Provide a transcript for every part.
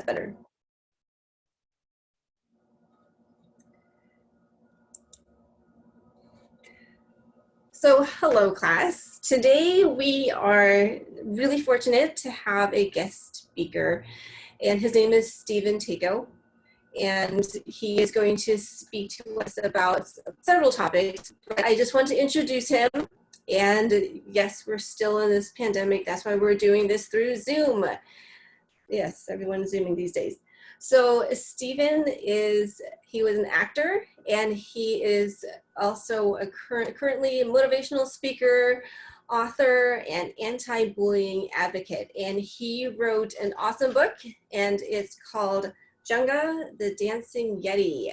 better. So hello class. Today we are really fortunate to have a guest speaker, and his name is Stephen Tako, and he is going to speak to us about several topics. But I just want to introduce him, and yes, we're still in this pandemic. That's why we're doing this through Zoom. Yes, everyone's Zooming these days. So Stephen he was an actor, and he is also a currently a motivational speaker, author, and anti-bullying advocate. And he wrote an awesome book, and it's called Junga the Dancing Yeti.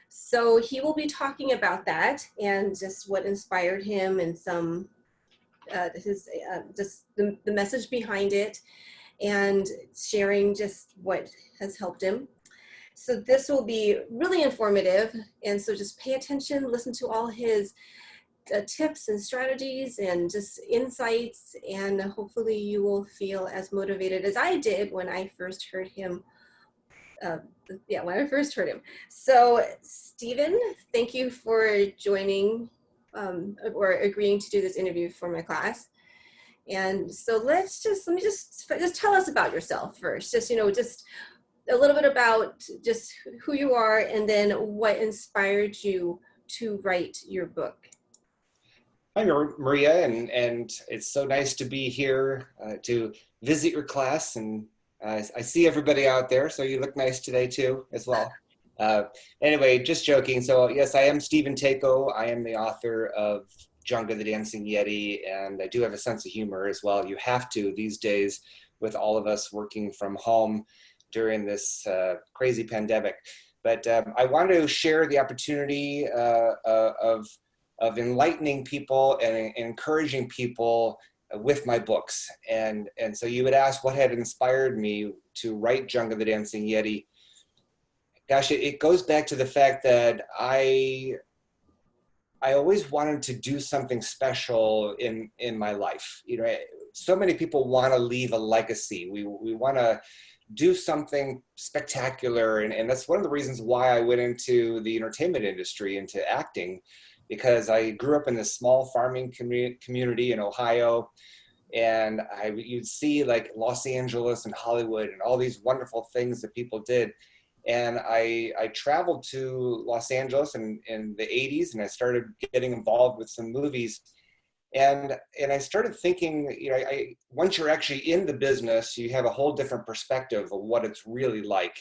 So he will be talking about that and just what inspired him and some just the message behind it, and sharing just what has helped him. So this will be really informative, and so just pay attention, listen to all his tips and strategies and just insights, and hopefully you will feel as motivated as I did when I first heard him. So Stephen, thank you for joining or agreeing to do this interview for my class. And so let me just tell us about yourself first. Just a little bit about just who you are, and then what inspired you to write your book. Hi, Maria, and it's so nice to be here to visit your class. And I see everybody out there, so you look nice today too, as well. Anyway, just joking. So yes, I am Stephen Tako. I am the author of Junga the Dancing Yeti, and I do have a sense of humor as well. You have to these days with all of us working from home during this crazy pandemic. But I want to share the opportunity of enlightening people and encouraging people with my books. And so you would ask what had inspired me to write Junga the Dancing Yeti. Gosh, it goes back to the fact that I always wanted to do something special in my life. You know, so many people want to leave a legacy. We want to do something spectacular. And that's one of the reasons why I went into the entertainment industry, into acting, because I grew up in this small farming community in Ohio. And you'd see like Los Angeles and Hollywood and all these wonderful things that people did. And I traveled to Los Angeles in the 80s, and I started getting involved with some movies. And I started thinking, you know, once you're actually in the business, you have a whole different perspective of what it's really like.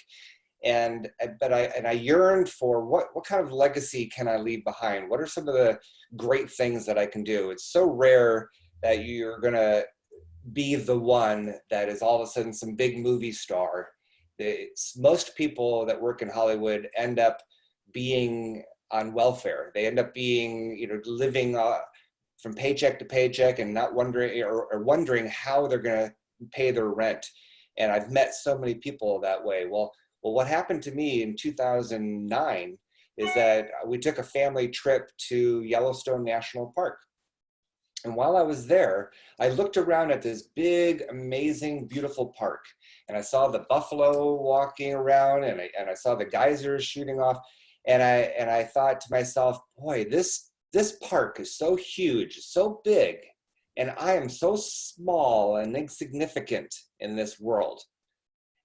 But I yearned for what kind of legacy can I leave behind? What are some of the great things that I can do? It's so rare that you're gonna be the one that is all of a sudden some big movie star. Most people that work in Hollywood end up being on welfare. They end up being, you know, living from paycheck to paycheck and not wondering or wondering how they're going to pay their rent. And I've met so many people that way. Well, what happened to me in 2009 is that we took a family trip to Yellowstone National Park. And while I was there, I looked around at this big, amazing, beautiful park. And I saw the buffalo walking around, and I saw the geysers shooting off. And I thought to myself, boy, this park is so huge, so big, and I am so small and insignificant in this world.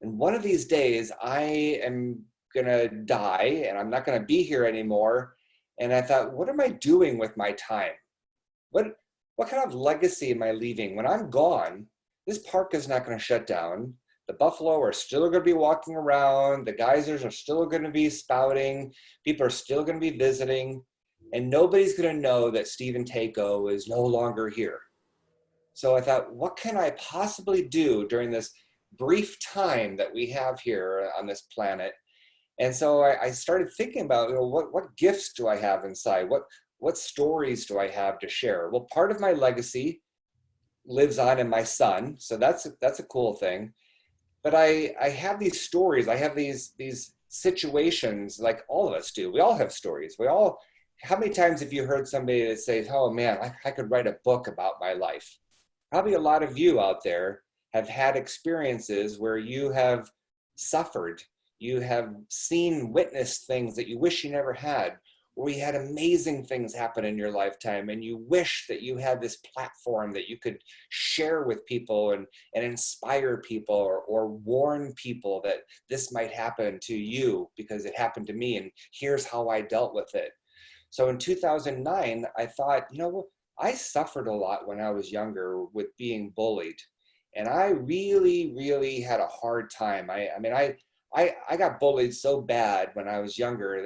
And one of these days, I am gonna die, and I'm not gonna be here anymore. And I thought, what am I doing with my time? What kind of legacy am I leaving? When I'm gone, this park is not going to shut down. The buffalo are still going to be walking around. The geysers are still going to be spouting. People are still going to be visiting. And nobody's going to know that Stephen Tako is no longer here. So I thought, what can I possibly do during this brief time that we have here on this planet? And so I started thinking about, you know, what gifts do I have inside? What stories do I have to share? Well, part of my legacy lives on in my son, so that's a cool thing. But I have these stories. I have these situations, like all of us do. We all have stories. How many times have you heard somebody that says, "Oh man, I could write a book about my life"? Probably a lot of you out there have had experiences where you have suffered. You have seen, witnessed things that you wish you never had, or you had amazing things happen in your lifetime and you wish that you had this platform that you could share with people and inspire people, or warn people that this might happen to you because it happened to me and here's how I dealt with it. So in 2009, I thought, I suffered a lot when I was younger with being bullied. And I really, really had a hard time. I got bullied so bad when I was younger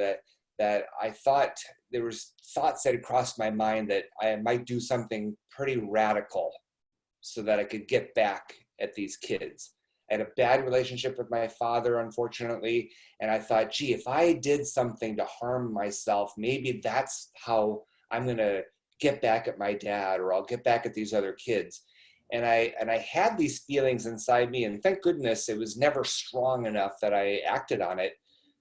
that I thought there was thoughts that had crossed my mind that I might do something pretty radical so that I could get back at these kids. I had a bad relationship with my father, unfortunately, and I thought, gee, if I did something to harm myself, maybe that's how I'm going to get back at my dad, or I'll get back at these other kids. And I had these feelings inside me, and thank goodness it was never strong enough that I acted on it.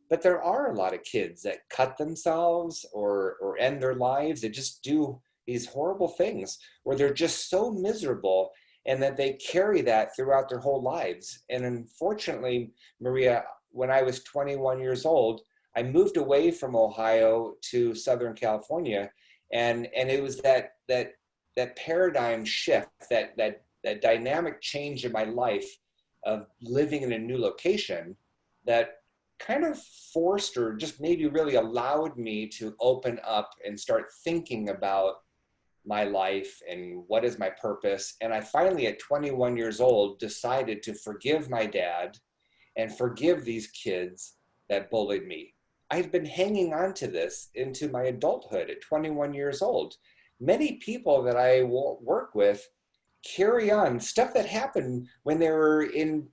But there are a lot of kids that cut themselves or end their lives. They just do these horrible things where they're just so miserable, and that they carry that throughout their whole lives. And unfortunately, Maria, when I was 21 years old, I moved away from Ohio to Southern California. And it was that paradigm shift, that dynamic change in my life of living in a new location that kind of forced, or just maybe really allowed me to open up and start thinking about my life and what is my purpose. And I finally, at 21 years old, decided to forgive my dad and forgive these kids that bullied me. I had been hanging on to this into my adulthood at 21 years old. Many people that I work with carry on stuff that happened when they were in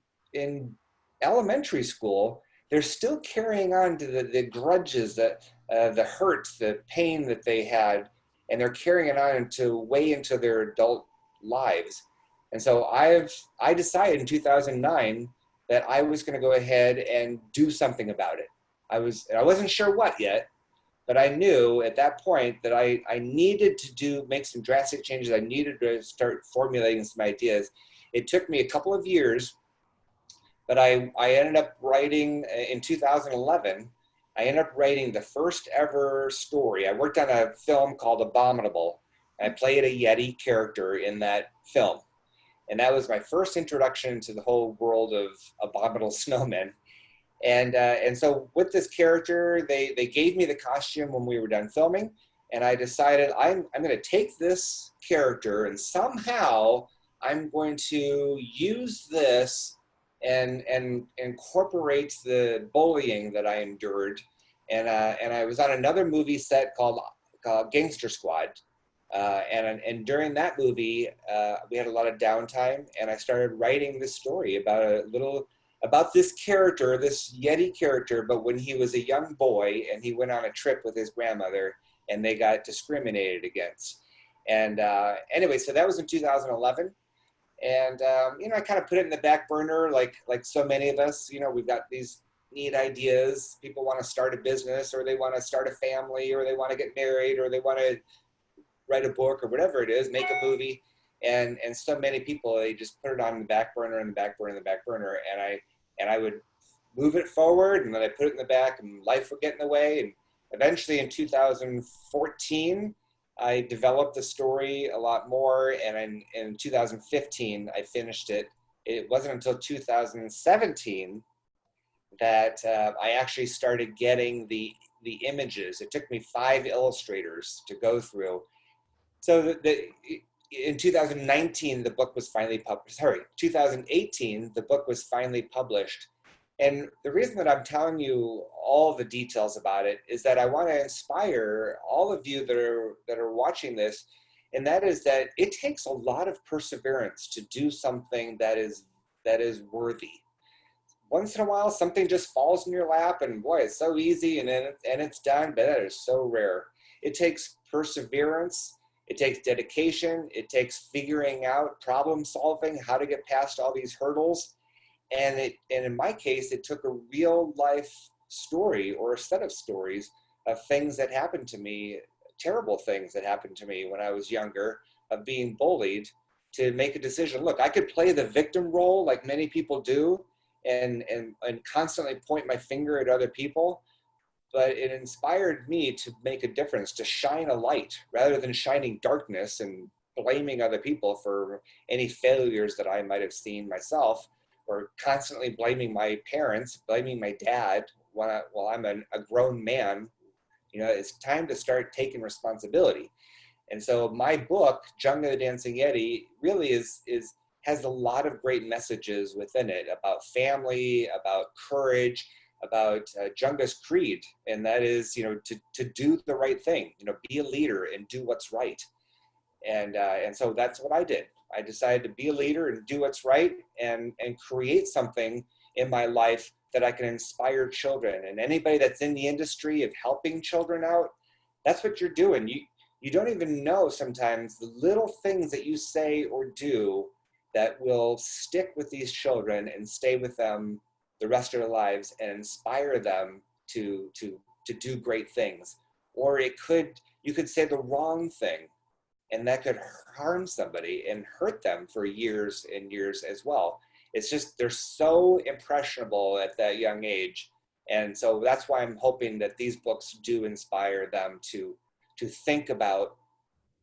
elementary school. They're still carrying on to the grudges, the hurt, the pain that they had, and they're carrying it on way into their adult lives. And so I decided in 2009 that I was going to go ahead and do something about it. I wasn't sure what yet, but I knew at that point that I needed to make some drastic changes. I needed to start formulating some ideas. It took me a couple of years, but I ended up writing in 2011. I ended up writing the first ever story. I worked on a film called Abominable. I played a Yeti character in that film. And that was my first introduction to the whole world of abominable snowmen. And so with this character, they gave me the costume when we were done filming. And I decided I'm going to take this character and somehow I'm going to use this and incorporate the bullying that I endured. And I was on another movie set called Gangster Squad. And during that movie, we had a lot of downtime, and I started writing this story about this character, this Yeti character, but when he was a young boy and he went on a trip with his grandmother and they got discriminated against. And anyway, so that was in 2011. And, I kind of put it in the back burner, like so many of us, we've got these neat ideas. People want to start a business, or they want to start a family, or they want to get married, or they want to write a book, or whatever it is, make a movie. And so many people, they just put it on the back burner and the back burner and the back burner. And I would move it forward, and then I put it in the back, and life would get in the way. And eventually in 2014, I developed the story a lot more. And in 2015, I finished it. It wasn't until 2017 that I actually started getting the images. It took me 5 illustrators to go through. So in 2019, the book was finally published. 2018, the book was finally published. And the reason that I'm telling you all the details about it is that I want to inspire all of you that are watching this, and that is that it takes a lot of perseverance to do something that is worthy. Once in a while, something just falls in your lap, and boy, it's so easy, and it's done, but that is so rare. It takes perseverance. It takes dedication. It takes figuring out, problem solving, how to get past all these hurdles. And in my case, it took a real life story, or a set of stories of things that happened to me, terrible things that happened to me when I was younger, of being bullied, to make a decision. Look, I could play the victim role like many people do, and constantly point my finger at other people, but it inspired me to make a difference, to shine a light rather than shining darkness and blaming other people for any failures that I might have seen myself, or constantly blaming my parents, blaming my dad while I'm a grown man. You know, it's time to start taking responsibility. And so my book, Junga the Dancing Yeti, really has a lot of great messages within it about family, about courage, about Junga's creed, and that is, you know, to do the right thing, you know, be a leader and do what's right. And so that's what I did. I decided to be a leader and do what's right, and create something in my life that I can inspire children. And anybody that's in the industry of helping children out, that's what you're doing. You don't even know sometimes the little things that you say or do that will stick with these children and stay with them the rest of their lives and inspire them to do great things. Or you could say the wrong thing, and that could harm somebody and hurt them for years and years as well. It's just, they're so impressionable at that young age. And so that's why I'm hoping that these books do inspire them to think about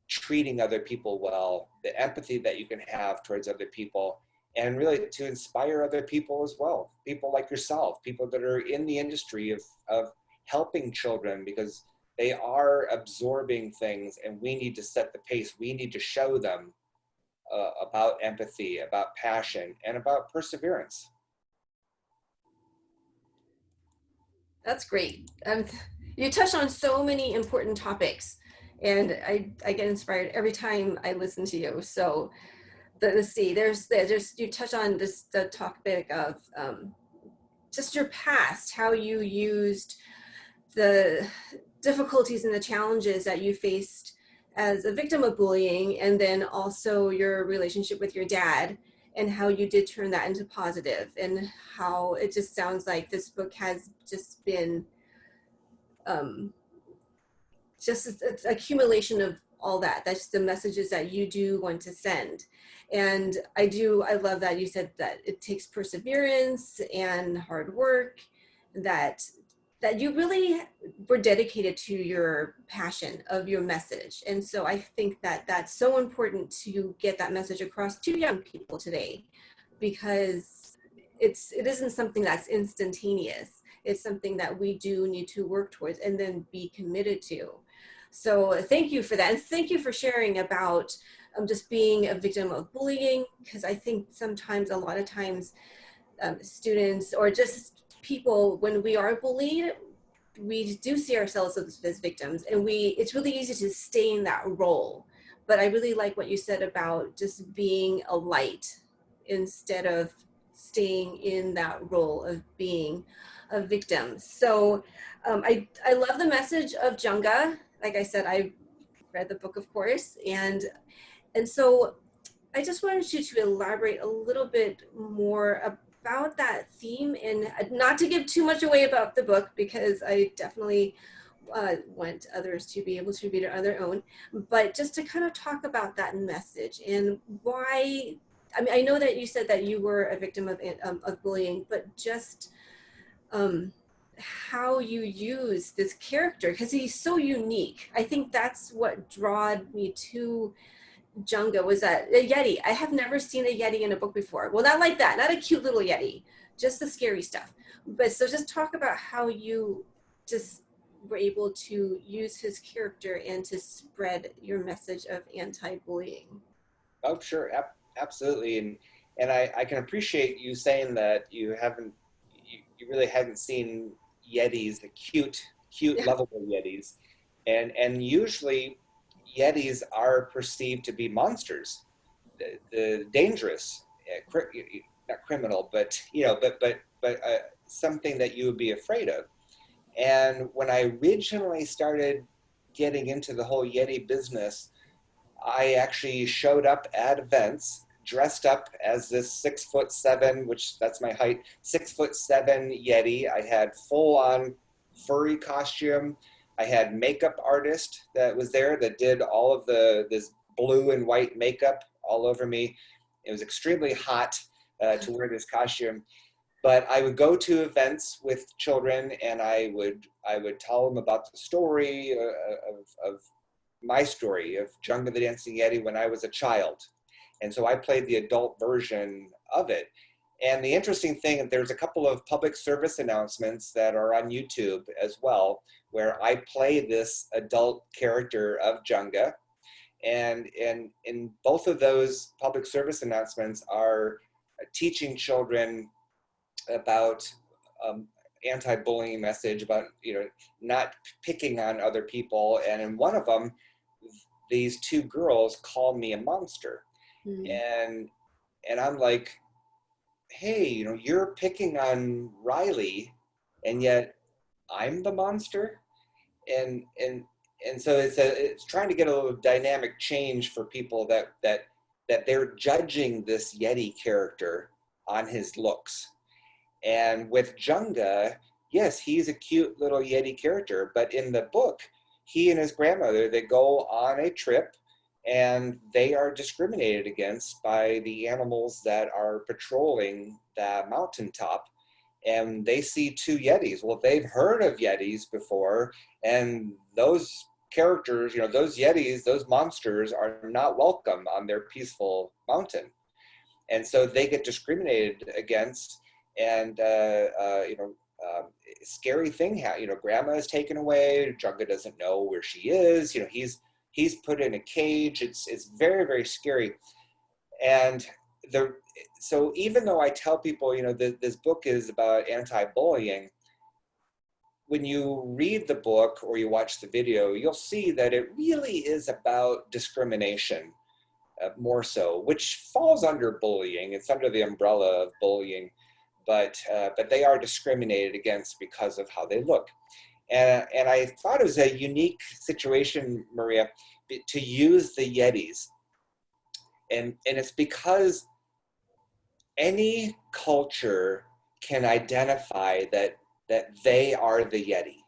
treating other people well, the empathy that you can have towards other people, and really to inspire other people as well. People like yourself, people that are in the industry of helping children, because they are absorbing things, and we need to set the pace. We need to show them about empathy, about passion, and about perseverance. That's great. You touched on so many important topics, and I get inspired every time I listen to you. So let's see, there's you touch on the topic of just your past, how you used the difficulties and the challenges that you faced as a victim of bullying, and then also your relationship with your dad, and how you did turn that into positive, and how it just sounds like this book has just been just it's accumulation of all that. That's the messages that you do want to send. And I love that you said that it takes perseverance and hard work, that you really were dedicated to your passion of your message. And so I think that that's so important to get that message across to young people today, because it isn't something that's instantaneous. It's something that we do need to work towards and then be committed to. So thank you for that. And thank you for sharing about just being a victim of bullying, because I think sometimes, a lot of times, students or just people, when we are bullied, we do see ourselves as victims, and it's really easy to stay in that role. But I really like what you said about just being a light instead of staying in that role of being a victim. So I love the message of Junga. Like I said, I read the book, of course, and so I just wanted you to elaborate a little bit more about that theme, and not to give too much away about the book, because I definitely want others to be able to read it on their own, but just to kind of talk about that message and why. I mean, I know that you said that you were a victim of bullying, but just how you use this character, because he's so unique. I think that's what drawed me to Junga, was that a Yeti. I have never seen a Yeti in a book before. Well, not like that, not a cute little Yeti, just the scary stuff. But so just talk about how you just were able to use his character and to spread your message of anti-bullying. Oh, sure, absolutely. And I can appreciate you saying that you really hadn't seen Yetis, the cute lovable Yetis, and usually Yetis are perceived to be monsters, the dangerous, not criminal, but something that you would be afraid of. And when I originally started getting into the whole Yeti business, I actually showed up at events dressed up as this 6'7", which that's my height, 6'7" Yeti. I had full on furry costume. I had makeup artist that was there that did all of this blue and white makeup all over me. It was extremely hot to wear this costume. But I would go to events with children, and I would tell them about the story of my story of Junga the Dancing Yeti when I was a child. And so I played the adult version of it. And the interesting thing, there's a couple of public service announcements that are on YouTube as well, where I play this adult character of Junga. And in both of those public service announcements are teaching children about anti-bullying message, about not picking on other people. And in one of them, these two girls call me a monster. And I'm like, hey, you're picking on Riley, and yet I'm the monster. And so it's trying to get a little dynamic change for people that they're judging this Yeti character on his looks. And with Junga, yes, he's a cute little Yeti character, but in the book, he and his grandmother, they go on a trip, and they are discriminated against by the animals that are patrolling the mountaintop. And they see two Yetis. Well, they've heard of Yetis before, and those characters, those Yetis, those monsters are not welcome on their peaceful mountain. And so they get discriminated against, and scary thing, grandma is taken away. Junga doesn't know where she is. He's put in a cage. It's very, very scary. And so even though I tell people, this book is about anti-bullying, when you read the book or you watch the video, you'll see that it really is about discrimination, more so, which falls under bullying. It's under the umbrella of bullying, but they are discriminated against because of how they look. And I thought it was a unique situation, Maria, to use the Yetis. And it's because any culture can identify that they are the Yeti.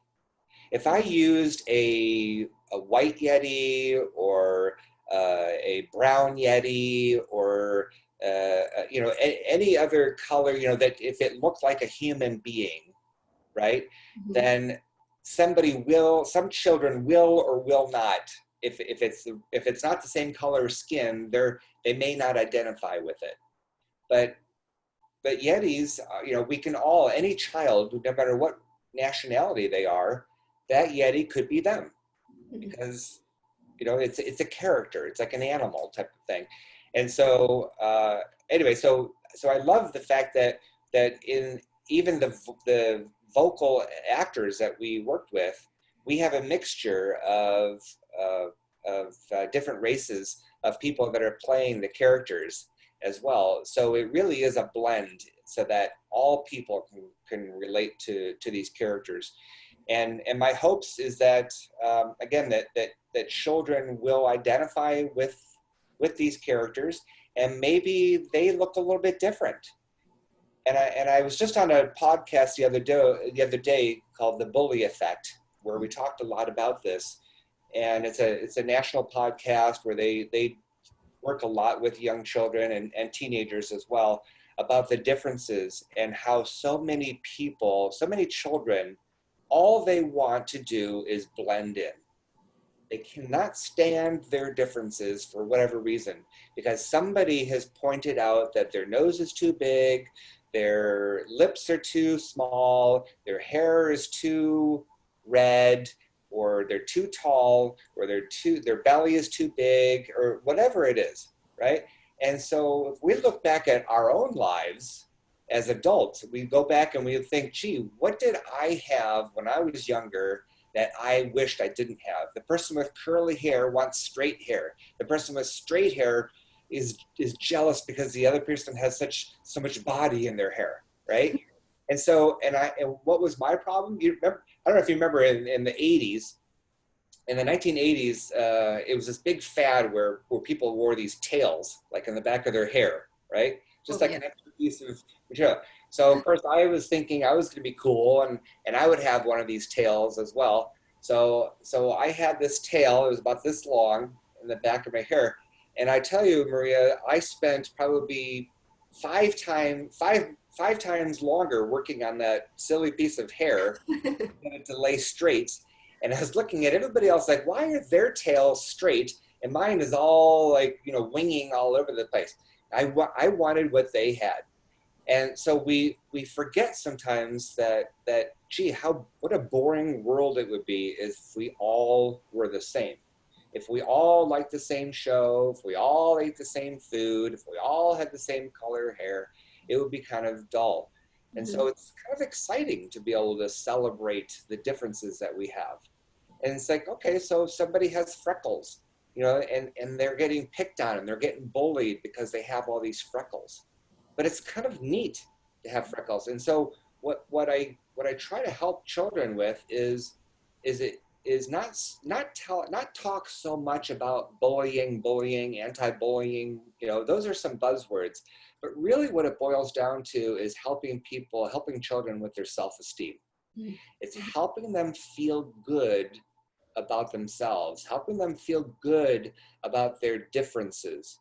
If I used a white Yeti or a brown Yeti or any other color, that if it looked like a human being, right, then some children will or will not, if it's not the same color skin, they may not identify with it. But Yetis, we can all, any child, no matter what nationality they are, that Yeti could be them, because it's a character. It's like an animal type of thing. And so anyway, so I love the fact that in even the vocal actors that we worked with, we have a mixture of different races of people that are playing the characters as well. So it really is a blend, so that all people can relate to these characters. And my hopes is that again that children will identify with these characters, and maybe they look a little bit different. And I was just on a podcast the other day called The Bully Effect, where we talked a lot about this. And it's a national podcast where they work a lot with young children and teenagers as well, about the differences and how so many children, all they want to do is blend in. They cannot stand their differences for whatever reason, because somebody has pointed out that their nose is too big, their lips are too small, their hair is too red, or they're too tall, or their belly is too big, or whatever it is, right? And so if we look back at our own lives as adults, we go back and we think, gee, what did I have when I was younger that I wished I didn't have? The person with curly hair wants straight hair. The person with straight hair is jealous because the other person has so much body in their hair, right? And so, and what was my problem? You remember, I don't know if you remember in the 80s, in the 1980s, it was this big fad where people wore these tails, like in the back of their hair, right? Just like an extra piece of material. So of course I was thinking I was going to be cool, and I would have one of these tails as well. So I had this tail. It was about this long in the back of my hair. And I tell you, Maria, I spent probably five 5 times longer working on that silly piece of hair get it to lay straight. And I was looking at everybody else like, why are their tails straight and mine is all like, winging all over the place? I wanted what they had. And so we forget sometimes that gee, what a boring world it would be if we all were the same. If we all liked the same show, if we all ate the same food, if we all had the same color hair, it would be kind of dull. And Mhm. so it's kind of exciting to be able to celebrate the differences that we have. And it's like, okay, so if somebody has freckles, and they're getting picked on and they're getting bullied because they have all these freckles. But it's kind of neat to have freckles. And so what I try to help children with is not talk so much about bullying, anti-bullying, those are some buzzwords, but really what it boils down to is helping children with their self-esteem. Mhm. It's helping them feel good about themselves, helping them feel good about their differences.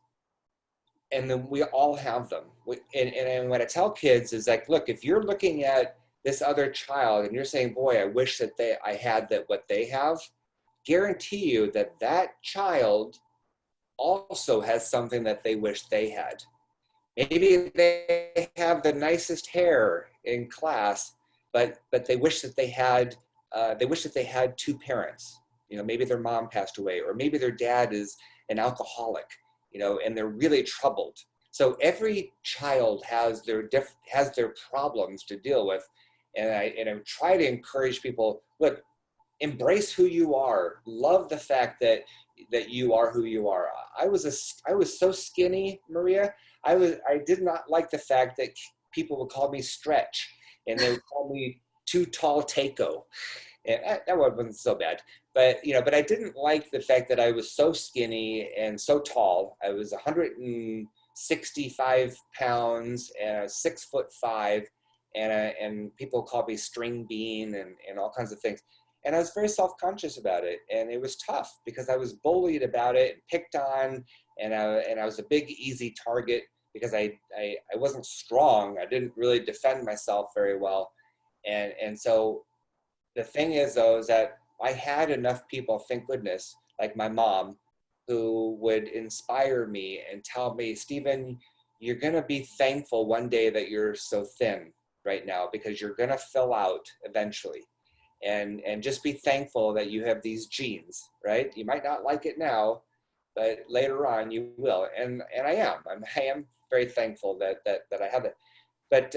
And then we all have them. And what I tell kids is like, look, if you're looking at this other child and you're saying, boy, I wish that I had that what they have, guarantee you that that child also has something that they wish they had. Maybe they have the nicest hair in class, but they wish that they had 2 parents. Maybe their mom passed away, or maybe their dad is an alcoholic, and they're really troubled. So every child has their problems to deal with, and I try to encourage people. Look, embrace who you are. Love the fact that you are who you are. I was so skinny, Maria. I did not like the fact that people would call me Stretch, and they would call me Too Tall Tako, and that wasn't so bad. But I didn't like the fact that I was so skinny and so tall. I was 165 pounds and 6'5", and people called me String Bean and all kinds of things. And I was very self-conscious about it, and it was tough because I was bullied about it and picked on, and I was a big, easy target because I wasn't strong. I didn't really defend myself very well, and so the thing is, though, is that I had enough people, thank goodness, like my mom, who would inspire me and tell me, Stephen, you're going to be thankful one day that you're so thin right now because you're going to fill out eventually. And just be thankful that you have these genes, right? You might not like it now, but later on you will. And I am very thankful that I have it. But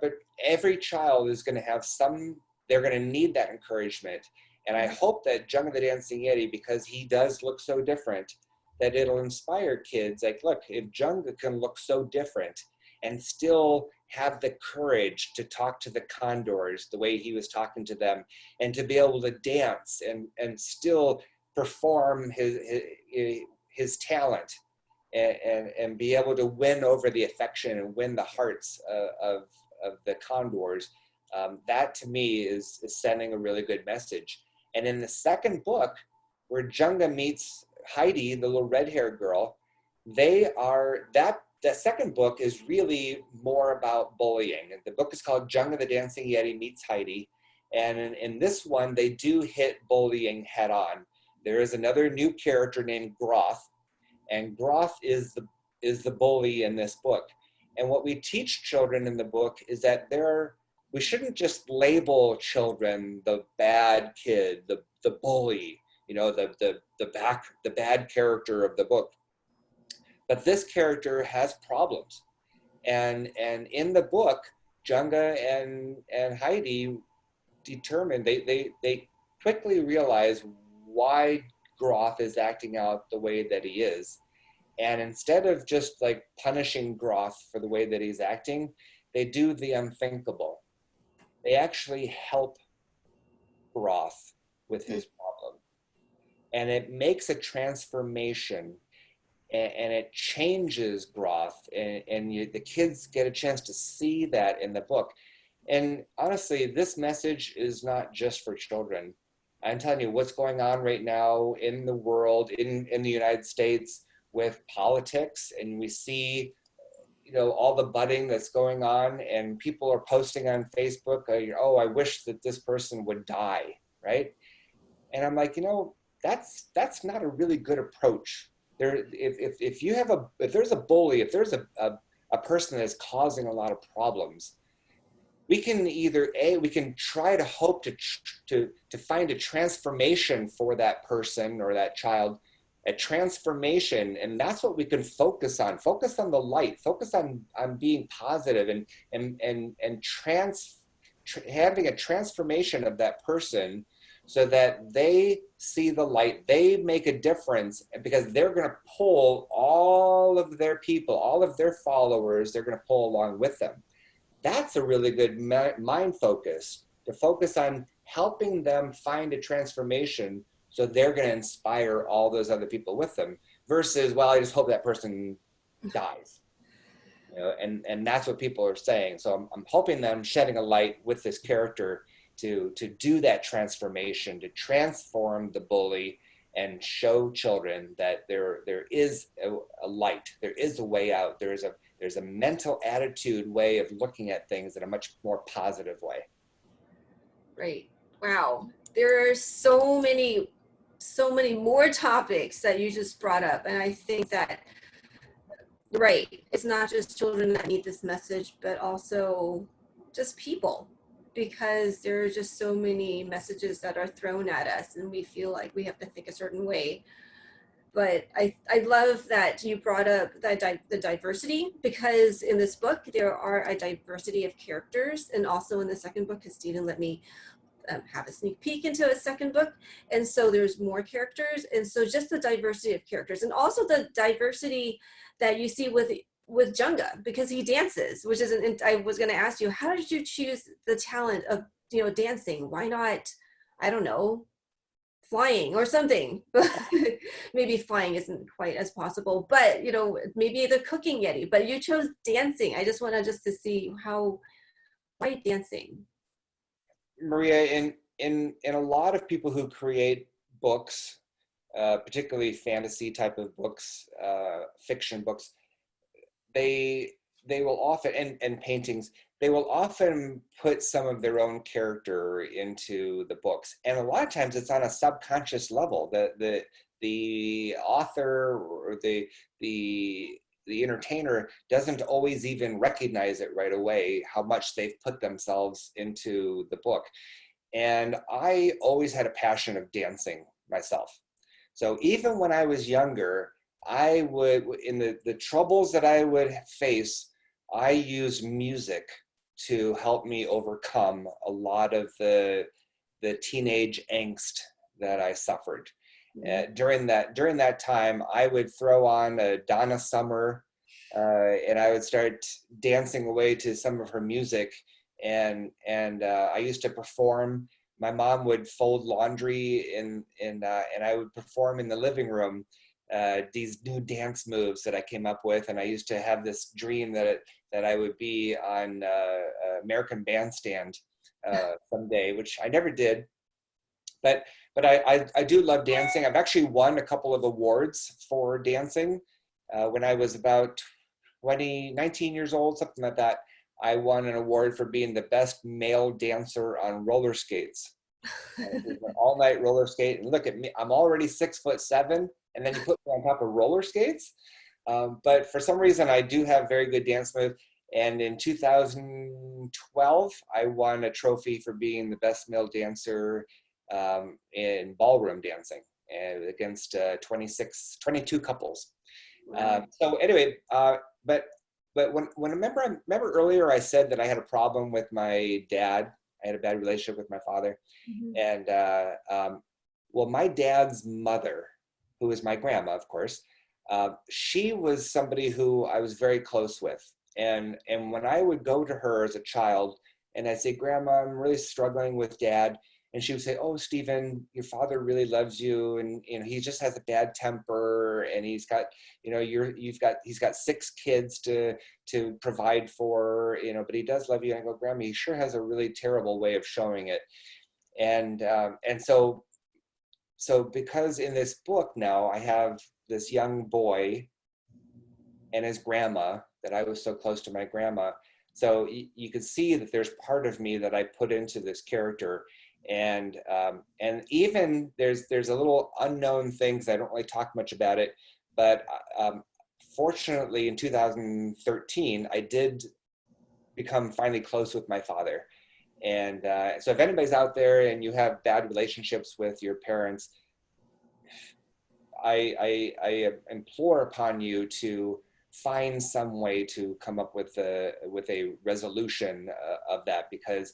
but every child is going to have they're going to need that encouragement. And I hope that Junga the Dancing Yeti, because he does look so different, that it'll inspire kids. Like, look, if Junga can look so different and still have the courage to talk to the condors the way he was talking to them, and to be able to dance and still perform his talent, and be able to win over the affection and win the hearts of the condors, that to me is sending a really good message. And in the second book, where Junga meets Heidi, the little red-haired girl, the second book is really more about bullying. The book is called Junga the Dancing Yeti Meets Heidi. And in this one, they do hit bullying head on. There is another new character named Groth, and Groth is the bully in this book. And what we teach children in the book is that we shouldn't just label children the bad kid, the bully, the bad character of the book. But this character has problems. And in the book, Junga and Heidi they quickly realize why Groth is acting out the way that he is. And instead of just like punishing Groth for the way that he's acting, they do the unthinkable. They actually help Groth with his problem. And it makes a transformation, and it changes Groth. And the kids get a chance to see that in the book. And honestly, this message is not just for children. I'm telling you what's going on right now in the world, in the United States, with politics, and we see all the budding that's going on, and people are posting on Facebook, oh, I wish that this person would die, right? And I'm like, that's not a really good approach. If you have if there's a bully, if there's a person that's causing a lot of problems, we can either we can try to hope to find a transformation for that person or that child, a transformation, and that's what we can focus on. Focus on the light. Focus on being positive and having a transformation of that person, so that they see the light, they make a difference, because they're going to pull all of their people, all of their followers, they're going to pull along with them. That's a really good mind focus, to focus on helping them find a transformation, so they're going to inspire all those other people with them, versus, well, I just hope that person dies. And that's what people are saying. So I'm hoping that I'm shedding a light with this character to do that transformation, to transform the bully and show children that there is a light, there is a way out, there's a mental attitude way of looking at things in a much more positive way. Right. Wow. There are so many more topics that you just brought up. And I think that, right, it's not just children that need this message, but also just people, because there are just so many messages that are thrown at us and we feel like we have to think a certain way. But I love that you brought up the diversity, because in this book, there are a diversity of characters. And also in the second book, because Stephen let me have a sneak peek into a second book. And so there's more characters. And so just the diversity of characters, and also the diversity that you see with Junga, because he dances, which is, I was going to ask you, how did you choose the talent of, dancing? Why not, I don't know, flying or something? Maybe flying isn't quite as possible, but maybe the cooking Yeti, but you chose dancing. I just want to see why dancing? Maria, in a lot of people who create books, particularly fantasy type of books, fiction books, they will often, and paintings, they will often put some of their own character into the books, and a lot of times it's on a subconscious level. The author or the entertainer doesn't always even recognize it right away, how much they've put themselves into the book. And I always had a passion of dancing myself. So even when I was younger, I would, in the troubles that I would face, I used music to help me overcome a lot of the teenage angst that I suffered. During that time, I would throw on a Donna Summer, and I would start dancing away to some of her music. And I used to perform. My mom would fold laundry, and I would perform in the living room these new dance moves that I came up with. And I used to have this dream that I would be on American Bandstand someday, which I never did. But I do love dancing. I've actually won a couple of awards for dancing. When I was about 19 years old, something like that, I won an award for being the best male dancer on roller skates. An all-night roller skate, and look at me, I'm already 6'7", and then you put me on top of roller skates. But for some reason, I do have very good dance moves. And in 2012, I won a trophy for being the best male dancer in ballroom dancing, and against 22 couples. Wow. So anyway, but when remember earlier I said that I had a problem with my dad. I had a bad relationship with my father. Mm-hmm. And well, my dad's mother, who is my grandma, of course, she was somebody who I was very close with. And when I would go to her as a child and I'd say, Grandma, I'm really struggling with Dad, and she would say, oh, Stephen, your father really loves you, and he just has a bad temper, and he's got, he's got 6 kids to provide for, but he does love you. And I go, Grandma, he sure has a really terrible way of showing it. And so because in this book now I have this young boy and his grandma that I was so close to my grandma. So you can see that there's part of me that I put into this character. And even there's a little unknown things. I don't really talk much about it, but fortunately in 2013, I did become finally close with my father. And so if anybody's out there and you have bad relationships with your parents, I implore upon you to find some way to come up with a resolution of that, because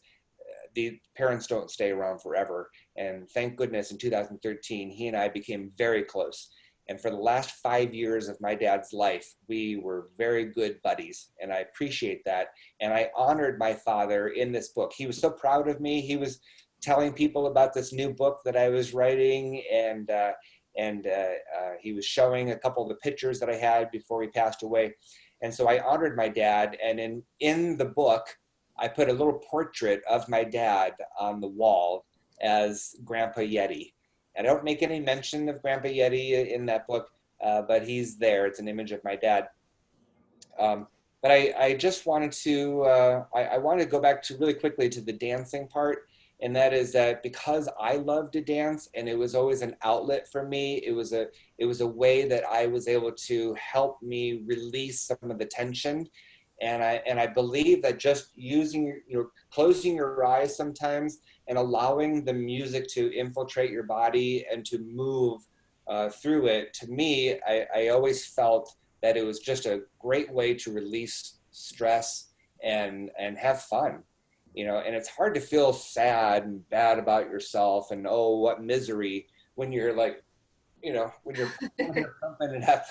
the parents don't stay around forever. And thank goodness in 2013, he and I became very close. And for the last 5 years of my dad's life, we were very good buddies, and I appreciate that. And I honored my father in this book. He was so proud of me. He was telling people about this new book that I was writing, and he was showing a couple of the pictures that I had before he passed away. And so I honored my dad, and in the book, I put a little portrait of my dad on the wall as Grandpa Yeti. I don't make any mention of Grandpa Yeti in that book, but he's there. It's an image of my dad. But I just wanted to, I wanted to go back to really quickly to the dancing part. And that is that because I love to dance and it was always an outlet for me, it was a way that I was able to help me release some of the tension. And I believe that just closing your eyes sometimes and allowing the music to infiltrate your body and to move through it, to me, I always felt that it was just a great way to release stress and have fun. And it's hard to feel sad and bad about yourself and, oh, what misery, when you're like, when you're pumping it up,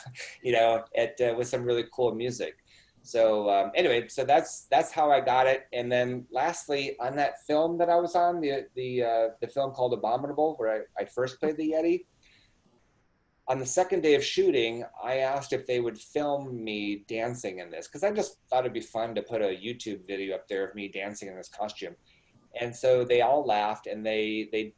with some really cool music. So anyway, so that's how I got it. And then lastly, on that film that I was on, the film called Abominable, where I first played the Yeti, on the second day of shooting, I asked if they would film me dancing in this, because I just thought it'd be fun to put a YouTube video up there of me dancing in this costume. And so they all laughed, and they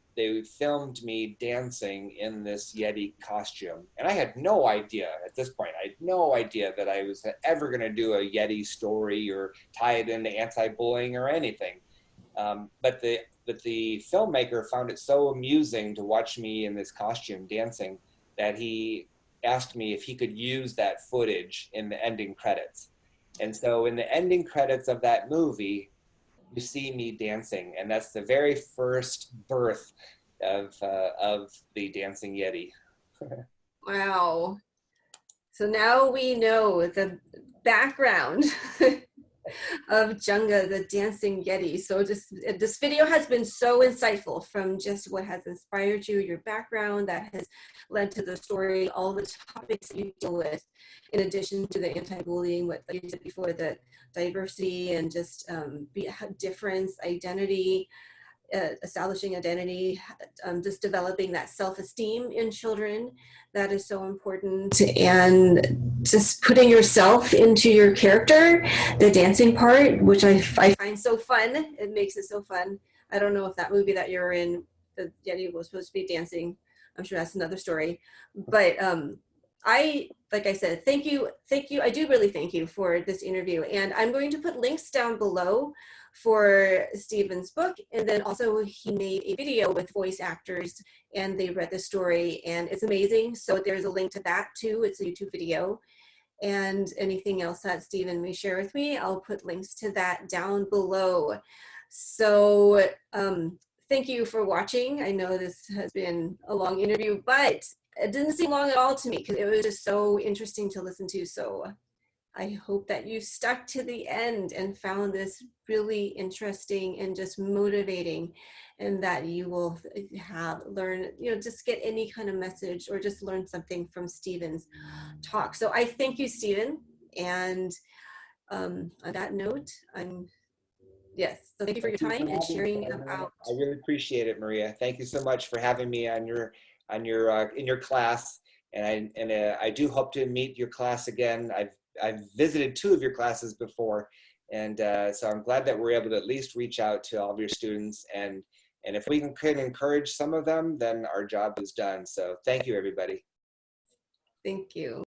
filmed me dancing in this Yeti costume. And I had no idea at this point, I had no idea that I was ever going to do a Yeti story or tie it into anti-bullying or anything. But the filmmaker found it so amusing to watch me in this costume dancing that he asked me if he could use that footage in the ending credits. And so in the ending credits of that movie, you see me dancing, and that's the very first birth of the Dancing Yeti. Wow. So now we know the background of Junga the Dancing Yeti. So this video has been so insightful, from just what has inspired you, your background that has led to the story, all the topics that you deal with, in addition to the anti-bullying, what you said before, the diversity and just difference, identity, establishing identity, just developing that self-esteem in children. That is so important. And just putting yourself into your character, the dancing part, which I find so fun. It makes it so fun. I don't know if that movie that you're in, the Yeti was supposed to be dancing. I'm sure that's another story. But like I said, thank you. I do really thank you for this interview. And I'm going to put links down below for Stephen's book. And then also he made a video with voice actors, and they read the story, and it's amazing. So there's a link to that too. It's a YouTube video. And anything else that Stephen may share with me, I'll put links to that down below. So thank you for watching. I know this has been a long interview, but it didn't seem long at all to me, because it was just so interesting to listen to. So I hope that you stuck to the end and found this really interesting and just motivating, and that you will learn, just get any kind of message or just learn something from Stephen's talk. So I thank you, Stephen. And on that note, yes, so thank you for your time and sharing about. I really appreciate it, Maria. Thank you so much for having me on your in your class, and I do hope to meet your class again. I've visited 2 of your classes before, and so I'm glad that we're able to at least reach out to all of your students, and if we can encourage some of them, then our job is done. So thank you, everybody. Thank you.